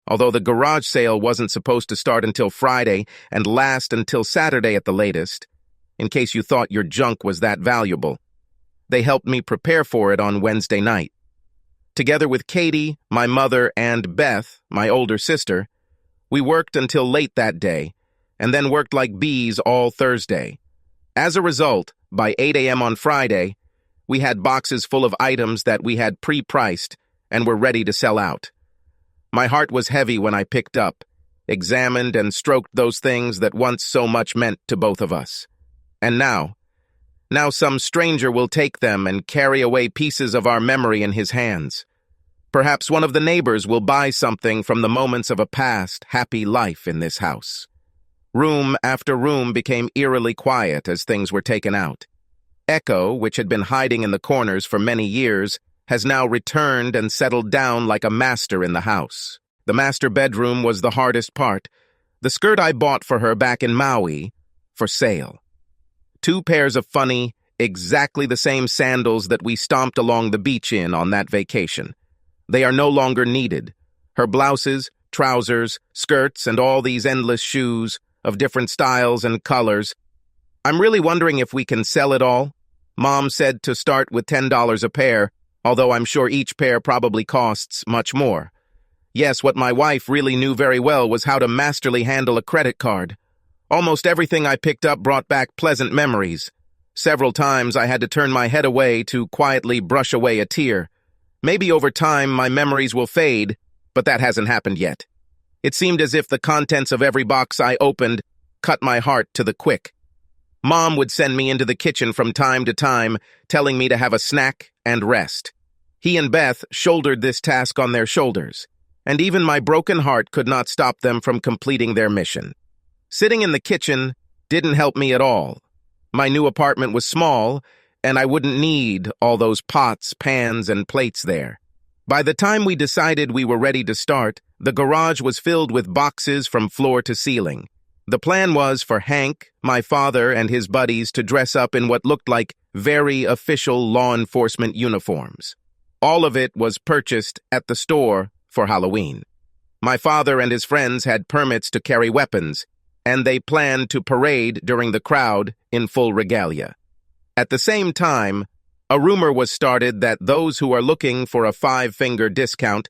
although the garage sale wasn't supposed to start until Friday and last until Saturday at the latest, in case you thought your junk was that valuable. They helped me prepare for it on Wednesday night. Together with Katie, my mother, and Beth, my older sister, we worked until late that day, and then worked like bees all Thursday. As a result, by 8 a.m. on Friday, we had boxes full of items that we had pre-priced and were ready to sell out. My heart was heavy when I picked up, examined and stroked those things that once so much meant to both of us. And now some stranger will take them and carry away pieces of our memory in his hands. Perhaps one of the neighbors will buy something from the moments of a past, happy life in this house. Room after room became eerily quiet as things were taken out. Echo, which had been hiding in the corners for many years, has now returned and settled down like a master in the house. The master bedroom was the hardest part. The skirt I bought for her back in Maui, for sale. 2 pairs of funny, exactly the same sandals that we stomped along the beach in on that vacation. They are no longer needed. Her blouses, trousers, skirts, and all these endless shoes of different styles and colors. I'm really wondering if we can sell it all. Mom said to start with $10 a pair, although I'm sure each pair probably costs much more. Yes, what my wife really knew very well was how to masterly handle a credit card. Almost everything I picked up brought back pleasant memories. Several times I had to turn my head away to quietly brush away a tear. Maybe over time my memories will fade, but that hasn't happened yet. It seemed as if the contents of every box I opened cut my heart to the quick. Mom would send me into the kitchen from time to time, telling me to have a snack and rest. He and Beth shouldered this task on their shoulders, and even my broken heart could not stop them from completing their mission. Sitting in the kitchen didn't help me at all. My new apartment was small, and I wouldn't need all those pots, pans, and plates there. By the time we decided we were ready to start, the garage was filled with boxes from floor to ceiling. The plan was for Hank, my father, and his buddies to dress up in what looked like very official law enforcement uniforms. All of it was purchased at the store for Halloween. My father and his friends had permits to carry weapons, and they planned to parade during the crowd in full regalia. At the same time, a rumor was started that those who are looking for a 5-finger discount,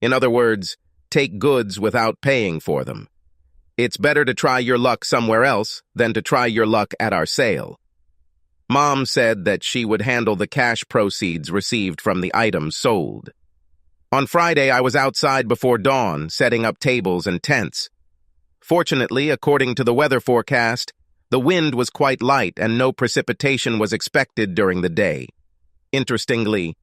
in other words, take goods without paying for them. It's better to try your luck somewhere else than to try your luck at our sale. Mom said that she would handle the cash proceeds received from the items sold. On Friday, I was outside before dawn, setting up tables and tents. Fortunately, according to the weather forecast, the wind was quite light and no precipitation was expected during the day. Interestingly,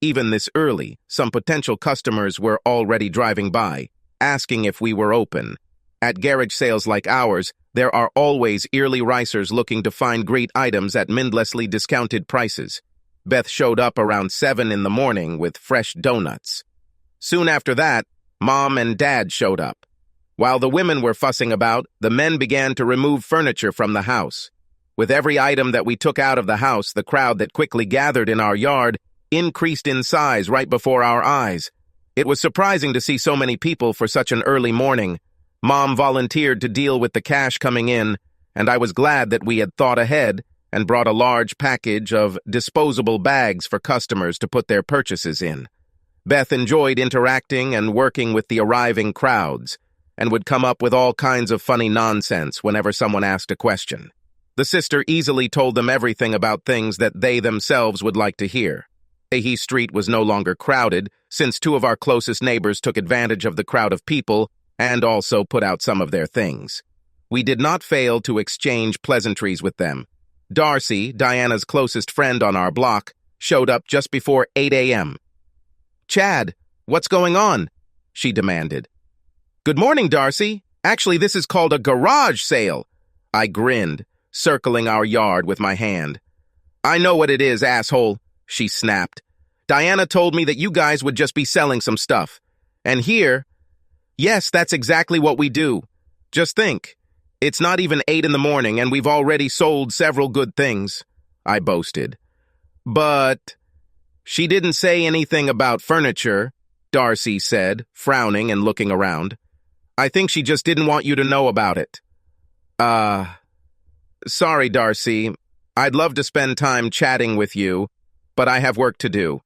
even this early, some potential customers were already driving by, asking if we were open. At garage sales like ours, there are always early risers looking to find great items at mindlessly discounted prices. Beth showed up around 7 in the morning with fresh donuts. Soon after that, Mom and Dad showed up. While the women were fussing about, the men began to remove furniture from the house. With every item that we took out of the house, the crowd that quickly gathered in our yard increased in size right before our eyes. It was surprising to see so many people for such an early morning. Mom volunteered to deal with the cash coming in, and I was glad that we had thought ahead and brought a large package of disposable bags for customers to put their purchases in. Beth enjoyed interacting and working with the arriving crowds, and would come up with all kinds of funny nonsense whenever someone asked a question. The sister easily told them everything about things that they themselves would like to hear. Ahee Street was no longer crowded, since 2 of our closest neighbors took advantage of the crowd of people and also put out some of their things. We did not fail to exchange pleasantries with them. Darcy, Diana's closest friend on our block, showed up just before 8 a.m. "Chad, what's going on?" she demanded. "Good morning, Darcy. Actually, this is called a garage sale." I grinned, circling our yard with my hand. "I know what it is, asshole," she snapped. "Diana told me that you guys would just be selling some stuff. And here, yes, that's exactly what we do. Just think, it's not even 8 in the morning and we've already sold several good things," I boasted. But she didn't say anything about furniture, Darcy said, frowning and looking around. I think she just didn't want you to know about it. Sorry, Darcy. I'd love to spend time chatting with you, but I have work to do.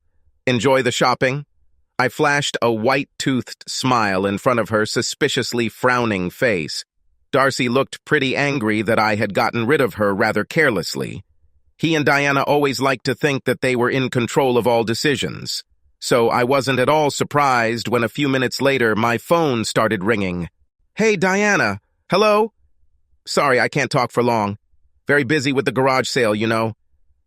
Enjoy the shopping? I flashed a white-toothed smile in front of her suspiciously frowning face. Darcy looked pretty angry that I had gotten rid of her rather carelessly. He and Diana always liked to think that they were in control of all decisions. So I wasn't at all surprised when a few minutes later my phone started ringing. Hey, Diana. Hello? Sorry, I can't talk for long. Very busy with the garage sale, you know.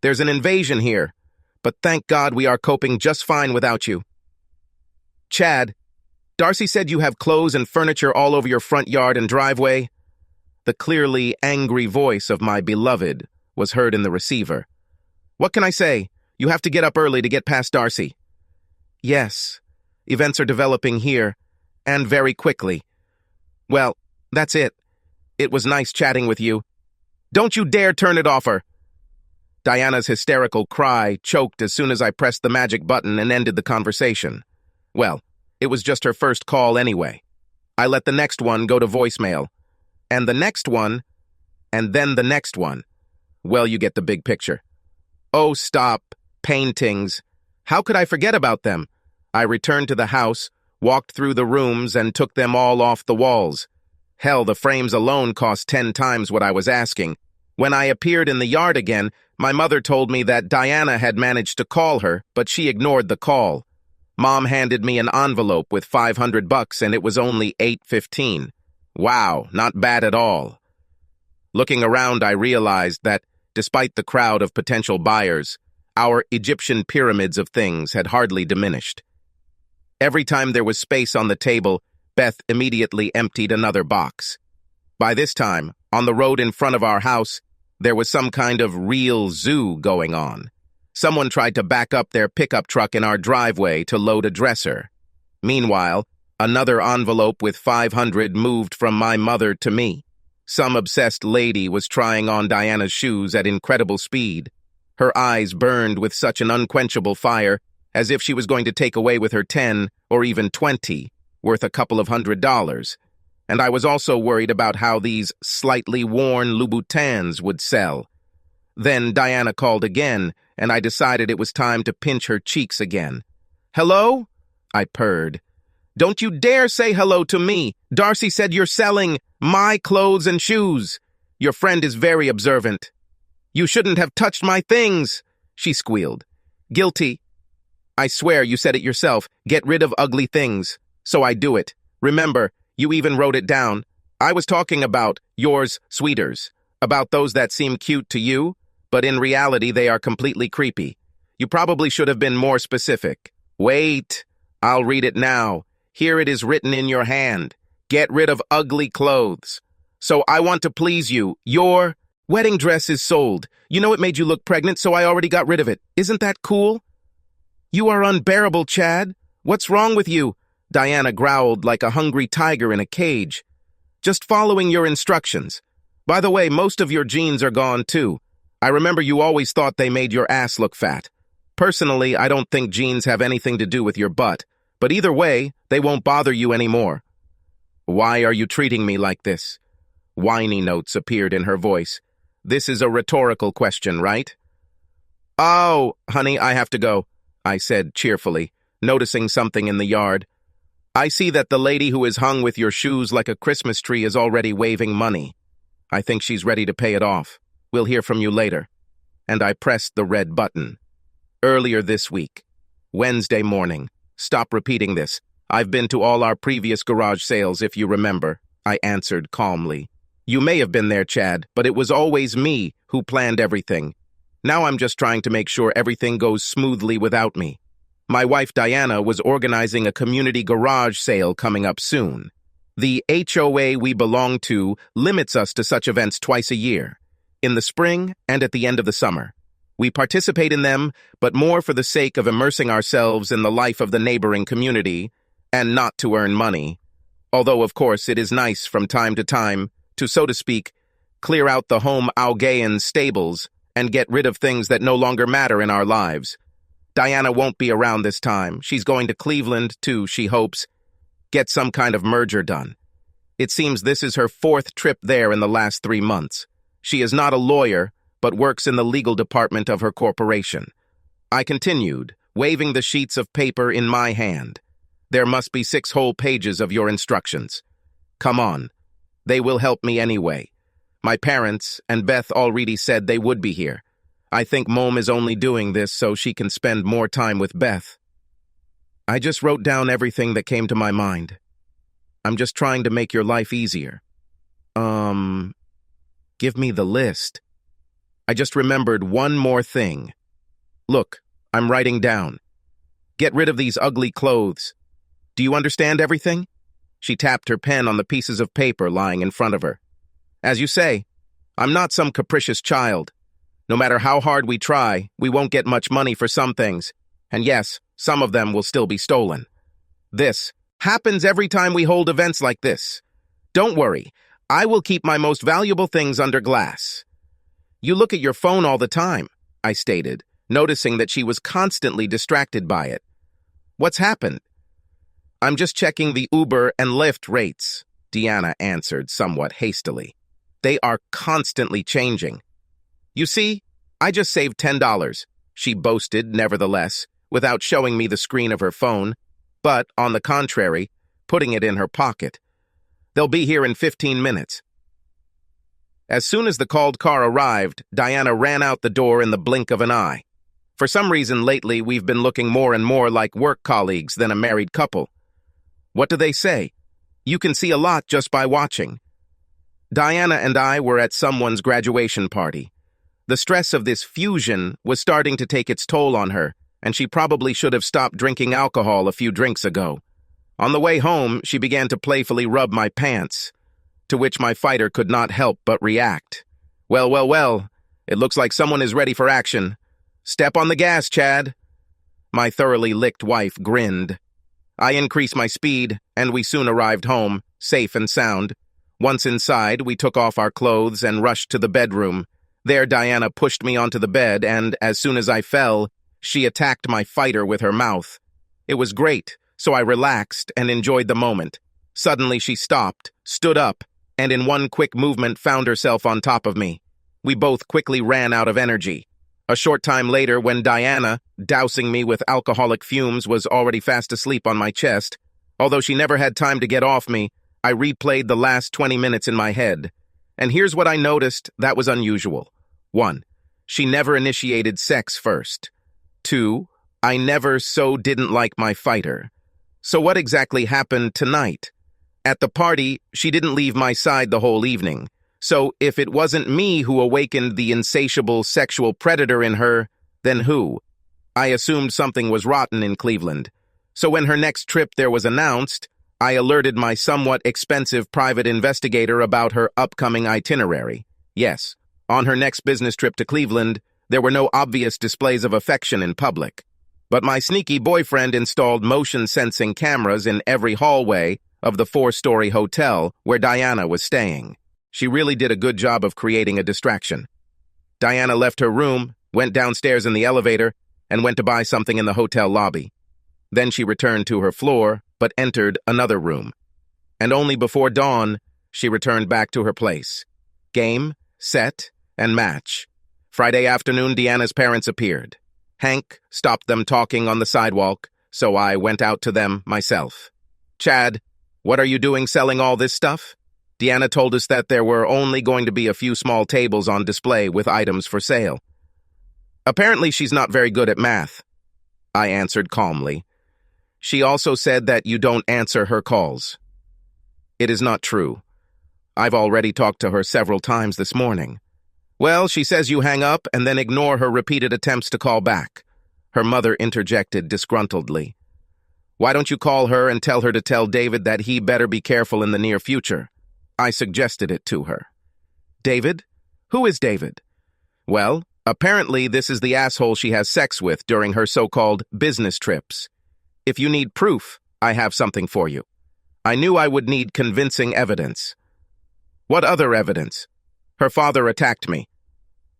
There's an invasion here, but thank God we are coping just fine without you. Chad, Darcy said you have clothes and furniture all over your front yard and driveway. The clearly angry voice of my beloved was heard in the receiver. What can I say? You have to get up early to get past Darcy. Yes, events are developing here, and very quickly. Well, that's it. It was nice chatting with you. Don't you dare turn it off her. Diana's hysterical cry choked as soon as I pressed the magic button and ended the conversation. Well, it was just her first call anyway. I let the next one go to voicemail, and the next one, and then the next one. Well, you get the big picture. Oh, stop. Paintings. How could I forget about them? I returned to the house, walked through the rooms, and took them all off the walls. Hell, the frames alone cost 10 times what I was asking. When I appeared in the yard again, my mother told me that Diana had managed to call her, but she ignored the call. Mom handed me an envelope with $500 and it was only $8.15. Wow, not bad at all. Looking around, I realized that, despite the crowd of potential buyers, our Egyptian pyramids of things had hardly diminished. Every time there was space on the table, Beth immediately emptied another box. By this time, on the road in front of our house, there was some kind of real zoo going on. Someone tried to back up their pickup truck in our driveway to load a dresser. Meanwhile, another envelope with $500 moved from my mother to me. Some obsessed lady was trying on Diana's shoes at incredible speed. Her eyes burned with such an unquenchable fire, as if she was going to take away with her 10 or even 20, worth a couple of $100. And I was also worried about how these slightly worn Louboutins would sell. Then Diana called again, and I decided it was time to pinch her cheeks again. Hello? I purred. Don't you dare say hello to me. Darcy said you're selling my clothes and shoes. Your friend is very observant. You shouldn't have touched my things, she squealed. Guilty. I swear you said it yourself. Get rid of ugly things. So I do it. Remember, you even wrote it down. I was talking about yours, sweeters. About those that seem cute to you, but in reality they are completely creepy. You probably should have been more specific. Wait, I'll read it now. Here it is written in your hand. Get rid of ugly clothes. So I want to please you. Your wedding dress is sold. You know it made you look pregnant, so I already got rid of it. Isn't that cool? You are unbearable, Chad. What's wrong with you? Diana growled like a hungry tiger in a cage. Just following your instructions. By the way, most of your jeans are gone too. I remember you always thought they made your ass look fat. Personally, I don't think jeans have anything to do with your butt, but either way, they won't bother you anymore. Why are you treating me like this? Whiny notes appeared in her voice. This is a rhetorical question, right? Oh, honey, I have to go, I said cheerfully, noticing something in the yard. I see that the lady who is hung with your shoes like a Christmas tree is already waving money. I think she's ready to pay it off. We'll hear from you later. And I pressed the red button. Earlier this week. Wednesday morning. Stop repeating this. I've been to all our previous garage sales, if you remember, I answered calmly. You may have been there, Chad, but it was always me who planned everything. Now I'm just trying to make sure everything goes smoothly without me. My wife Diana was organizing a community garage sale coming up soon. The HOA we belong to limits us to such events twice a year, in the spring and at the end of the summer. We participate in them, but more for the sake of immersing ourselves in the life of the neighboring community, and not to earn money. Although, of course, it is nice from time to time to, so to speak, clear out the home Augean stables and get rid of things that no longer matter in our lives. Diana won't be around this time. She's going to Cleveland to, she hopes, get some kind of merger done. It seems this is her 4th trip there in the last 3 months. She is not a lawyer, but works in the legal department of her corporation. I continued, waving the sheets of paper in my hand. There must be 6 whole pages of your instructions. Come on. They will help me anyway. My parents and Beth already said they would be here. I think Mom is only doing this so she can spend more time with Beth. I just wrote down everything that came to my mind. I'm just trying to make your life easier. Give me the list. I just remembered one more thing. Look, I'm writing down. Get rid of these ugly clothes. Do you understand everything? She tapped her pen on the pieces of paper lying in front of her. As you say, I'm not some capricious child. No matter how hard we try, we won't get much money for some things. And yes, some of them will still be stolen. This happens every time we hold events like this. Don't worry, I will keep my most valuable things under glass. You look at your phone all the time, I stated, noticing that she was constantly distracted by it. What's happened? I'm just checking the Uber and Lyft rates, Deanna answered somewhat hastily. They are constantly changing. You see, I just saved $10, she boasted, nevertheless, without showing me the screen of her phone, but, on the contrary, putting it in her pocket. They'll be here in 15 minutes. As soon as the called car arrived, Diana ran out the door in the blink of an eye. For some reason lately, we've been looking more and more like work colleagues than a married couple. What do they say? You can see a lot just by watching. Diana and I were at someone's graduation party. The stress of this fusion was starting to take its toll on her, and she probably should have stopped drinking alcohol a few drinks ago. On the way home, she began to playfully rub my pants, to which my fighter could not help but react. Well, it looks like someone is ready for action. Step on the gas, Chad. My thoroughly licked wife grinned. I increased my speed, and we soon arrived home, safe and sound. Once inside, we took off our clothes and rushed to the bedroom. There, Diana pushed me onto the bed, and as soon as I fell, she attacked my fighter with her mouth. It was great, so I relaxed and enjoyed the moment. Suddenly she stopped, stood up, and in one quick movement found herself on top of me. We both quickly ran out of energy. A short time later, when Diana, dousing me with alcoholic fumes, was already fast asleep on my chest, although she never had time to get off me, I replayed the last 20 minutes in my head. And here's what I noticed that was unusual. 1. She never initiated sex first. 2. I never so didn't like my fighter. So what exactly happened tonight? At the party, she didn't leave my side the whole evening. So if it wasn't me who awakened the insatiable sexual predator in her, then who? I assumed something was rotten in Cleveland. So when her next trip there was announced, I alerted my somewhat expensive private investigator about her upcoming itinerary. Yes, on her next business trip to Cleveland, there were no obvious displays of affection in public. But my sneaky boyfriend installed motion-sensing cameras in every hallway of the 4-story hotel where Diana was staying. She really did a good job of creating a distraction. Diana left her room, went downstairs in the elevator, and went to buy something in the hotel lobby. Then she returned to her floor, but entered another room. And only before dawn, she returned back to her place. Game, set, and match. Friday afternoon, Deanna's parents appeared. Hank stopped them talking on the sidewalk, so I went out to them myself. Chad, what are you doing selling all this stuff? Deanna told us that there were only going to be a few small tables on display with items for sale. Apparently she's not very good at math, I answered calmly. She also said that you don't answer her calls. It is not true. I've already talked to her several times this morning. Well, she says you hang up and then ignore her repeated attempts to call back. Her mother interjected disgruntledly. Why don't you call her and tell her to tell David that he better be careful in the near future? I suggested it to her. David? Who is David? Well, apparently this is the asshole she has sex with during her so-called business trips. If you need proof, I have something for you. I knew I would need convincing evidence. What other evidence? Her father attacked me.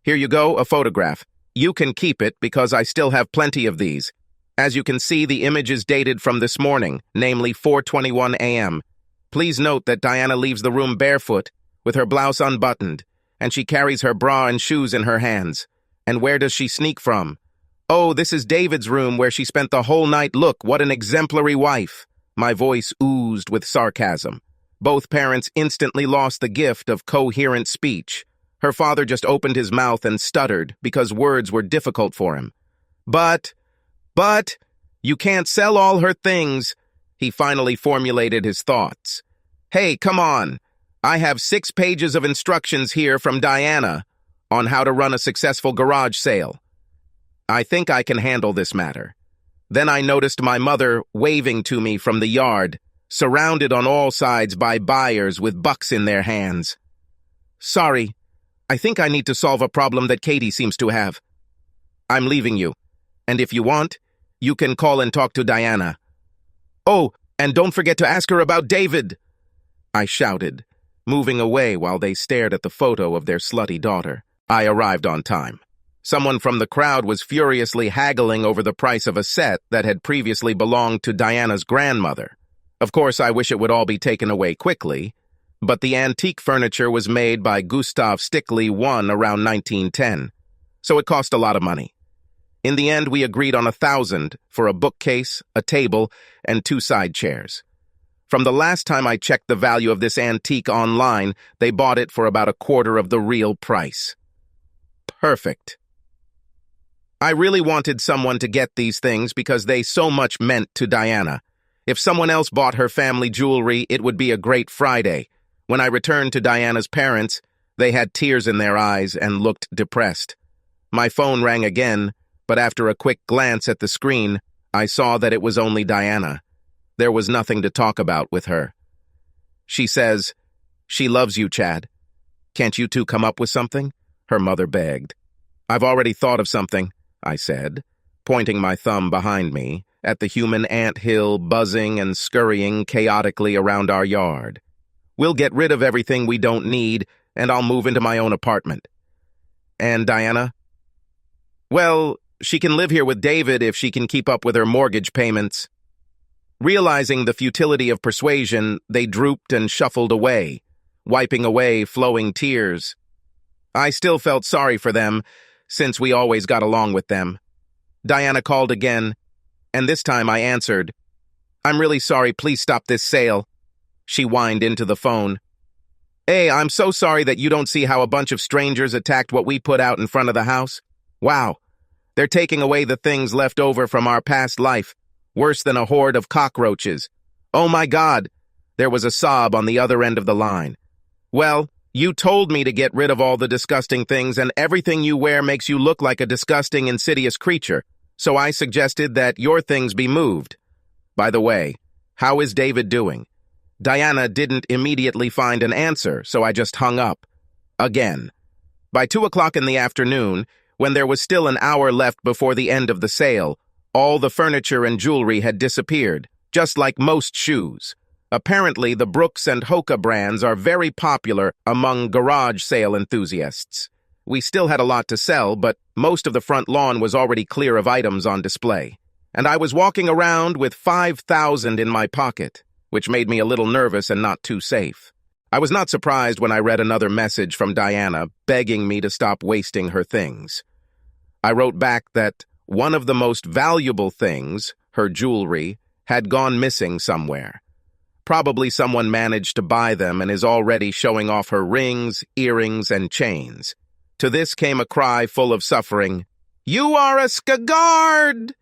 Here you go, a photograph. you can keep it because I still have plenty of these. As you can see, the image is dated from this morning, namely 4:21 a.m. Please note that Diana leaves the room barefoot, with her blouse unbuttoned, and she carries her bra and shoes in her hands. And where does she sneak from? Oh, this is David's room where she spent the whole night. Look, what an exemplary wife. My voice oozed with sarcasm. Both parents instantly lost the gift of coherent speech. Her father just opened his mouth and stuttered because words were difficult for him. But, you can't sell all her things. He finally formulated his thoughts. Hey, come on. I have 6 pages of instructions here from Diana on how to run a successful garage sale. I think I can handle this matter. Then I noticed my mother waving to me from the yard, surrounded on all sides by buyers with bucks in their hands. Sorry, I think I need to solve a problem that Katie seems to have. I'm leaving you, and if you want, you can call and talk to Diana. Oh, and don't forget to ask her about David, I shouted, moving away while they stared at the photo of their slutty daughter. I arrived on time. Someone from the crowd was furiously haggling over the price of a set that had previously belonged to Diana's grandmother. Of course, I wish it would all be taken away quickly, but the antique furniture was made by Gustav Stickley I around 1910, so it cost a lot of money. In the end, we agreed on $1,000 for a bookcase, a table, and 2 side chairs. From the last time I checked the value of this antique online, they bought it for about 1/4 of the real price. Perfect. I really wanted someone to get these things because they so much meant to Diana. If someone else bought her family jewelry, it would be a great Friday. When I returned to Diana's parents, they had tears in their eyes and looked depressed. My phone rang again, but after a quick glance at the screen, I saw that it was only Diana. There was nothing to talk about with her. She says, "She loves you, Chad. Can't you two come up with something?" her mother begged. "I've already thought of something," I said, pointing my thumb behind me at the human anthill buzzing and scurrying chaotically around our yard. "We'll get rid of everything we don't need, and I'll move into my own apartment." "And Diana?" "Well, she can live here with David if she can keep up with her mortgage payments." Realizing the futility of persuasion, they drooped and shuffled away, wiping away flowing tears. I still felt sorry for them, since we always got along with them. Diana called again, and this time I answered. "I'm really sorry, please stop this sale." She whined into the phone. "Hey, I'm so sorry that you don't see how a bunch of strangers attacked what we put out in front of the house. Wow, they're taking away the things left over from our past life, worse than a horde of cockroaches. Oh my God!" There was a sob on the other end of the line. "Well, you told me to get rid of all the disgusting things, and everything you wear makes you look like a disgusting, insidious creature, so I suggested that your things be moved. By the way, how is David doing?" Diana didn't immediately find an answer, so I just hung up. Again. By 2 o'clock in the afternoon, when there was still an hour left before the end of the sale, all the furniture and jewelry had disappeared, just like most shoes. Apparently, the Brooks and Hoka brands are very popular among garage sale enthusiasts. We still had a lot to sell, but most of the front lawn was already clear of items on display. And I was walking around with $5,000 in my pocket, which made me a little nervous and not too safe. I was not surprised when I read another message from Diana begging me to stop wasting her things. I wrote back that one of the most valuable things, her jewelry, had gone missing somewhere. Probably someone managed to buy them and is already showing off her rings, earrings, and chains. To this came a cry full of suffering, "You are a skagard!"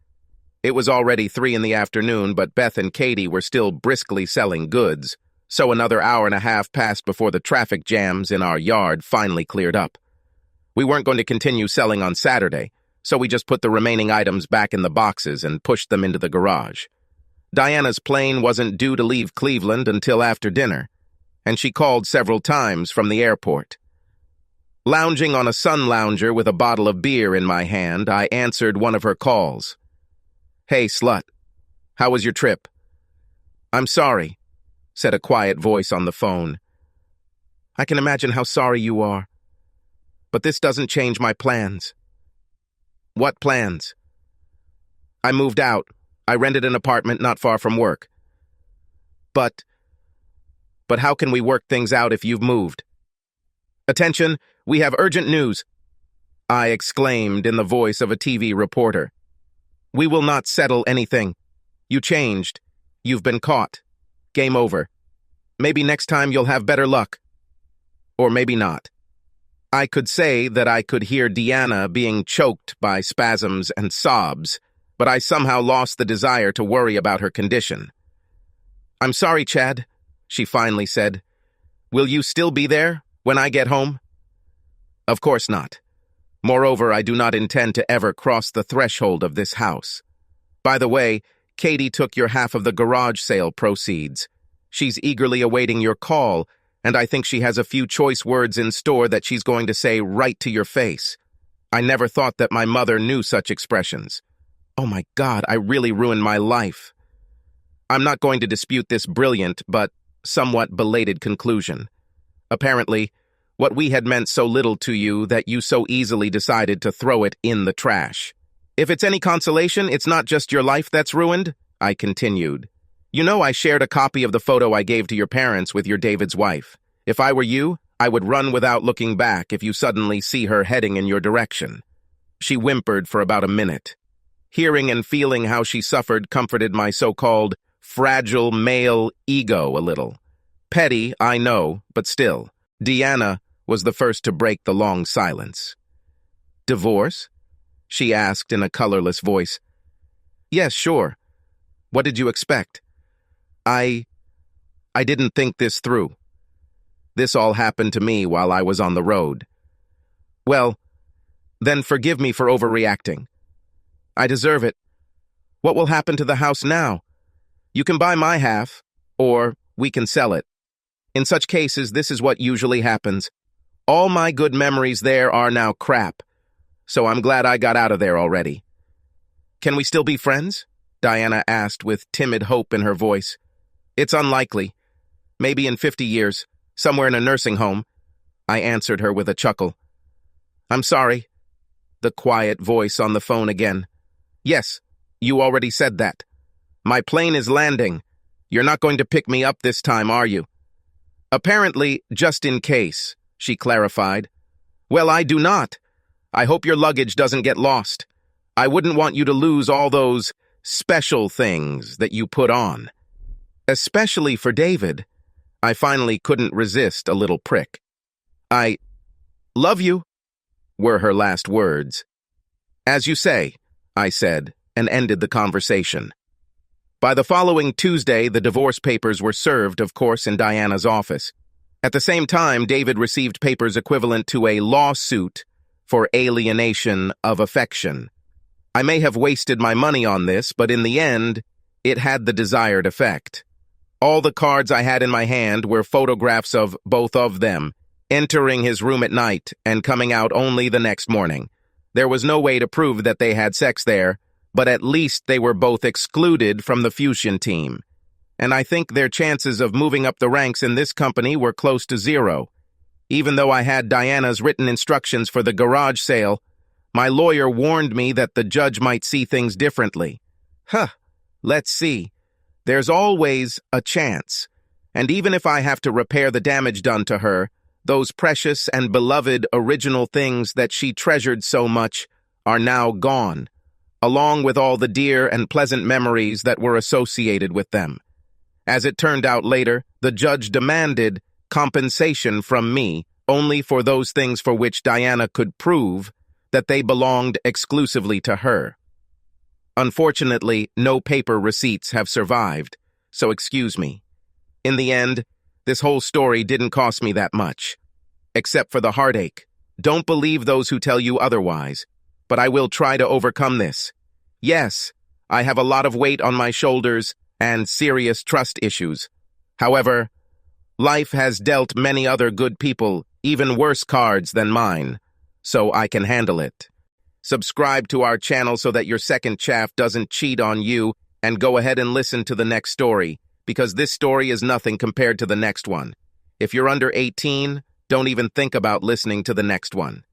It was already 3 in the afternoon, but Beth and Katie were still briskly selling goods, so another hour and a half passed before the traffic jams in our yard finally cleared up. We weren't going to continue selling on Saturday, so we just put the remaining items back in the boxes and pushed them into the garage. Diana's plane wasn't due to leave Cleveland until after dinner, and she called several times from the airport. Lounging on a sun lounger with a bottle of beer in my hand, I answered one of her calls. "Hey, slut. How was your trip?" "I'm sorry," said a quiet voice on the phone. "I can imagine how sorry you are, but this doesn't change my plans." What plans? I moved out. I rented an apartment not far from work. But how can we work things out if you've moved? Attention, we have urgent news, I exclaimed in the voice of a TV reporter. We will not settle anything. You changed. You've been caught. Game over. Maybe next time you'll have better luck. Or maybe not. I could say that I could hear Deanna being choked by spasms and sobs, but I somehow lost the desire to worry about her condition. I'm sorry, Chad, she finally said. Will you still be there when I get home? Of course not. Moreover, I do not intend to ever cross the threshold of this house. By the way, Katie took your half of the garage sale proceeds. She's eagerly awaiting your call, and I think she has a few choice words in store that she's going to say right to your face. I never thought that my mother knew such expressions. Oh my God, I really ruined my life. I'm not going to dispute this brilliant but somewhat belated conclusion. Apparently, what we had meant so little to you that you so easily decided to throw it in the trash. If it's any consolation, it's not just your life that's ruined, I continued. You know I shared a copy of the photo I gave to your parents with your David's wife. If I were you, I would run without looking back if you suddenly see her heading in your direction. She whimpered for about a minute. Hearing and feeling how she suffered comforted my so-called fragile male ego a little. Petty, I know, but still. Deanna was the first to break the long silence. Divorce? She asked in a colorless voice. Yes, sure. What did you expect? I didn't think this through. This all happened to me while I was on the road. Well, then forgive me for overreacting. I deserve it. What will happen to the house now? You can buy my half, or we can sell it. In such cases, this is what usually happens. All my good memories there are now crap, so I'm glad I got out of there already. Can we still be friends? Diana asked with timid hope in her voice. It's unlikely. Maybe in 50 years, somewhere in a nursing home, I answered her with a chuckle. I'm sorry. The quiet voice on the phone again. Yes, you already said that. My plane is landing. You're not going to pick me up this time, are you? Apparently, just in case, she clarified. Well, I do not. I hope your luggage doesn't get lost. I wouldn't want you to lose all those special things that you put on. Especially for David. I finally couldn't resist a little prick. I love you, were her last words. As you say, I said, and ended the conversation. By the following Tuesday, the divorce papers were served, of course, in Diana's office. At the same time, David received papers equivalent to a lawsuit for alienation of affection. I may have wasted my money on this, but in the end, it had the desired effect. All the cards I had in my hand were photographs of both of them, entering his room at night and coming out only the next morning. There was no way to prove that they had sex there, but at least they were both excluded from the fusion team. And I think their chances of moving up the ranks in this company were close to zero. Even though I had Diana's written instructions for the garage sale, my lawyer warned me that the judge might see things differently. Let's see. There's always a chance. And even if I have to repair the damage done to her, those precious and beloved original things that she treasured so much are now gone, along with all the dear and pleasant memories that were associated with them. As it turned out later, the judge demanded compensation from me only for those things for which Diana could prove that they belonged exclusively to her. Unfortunately, no paper receipts have survived, so excuse me. In the end, this whole story didn't cost me that much. Except for the heartache. Don't believe those who tell you otherwise, but I will try to overcome this. Yes, I have a lot of weight on my shoulders and serious trust issues. However, life has dealt many other good people even worse cards than mine, so I can handle it. Subscribe to our channel so that your second chaff doesn't cheat on you, and go ahead and listen to the next story, because this story is nothing compared to the next one. If you're under 18, don't even think about listening to the next one.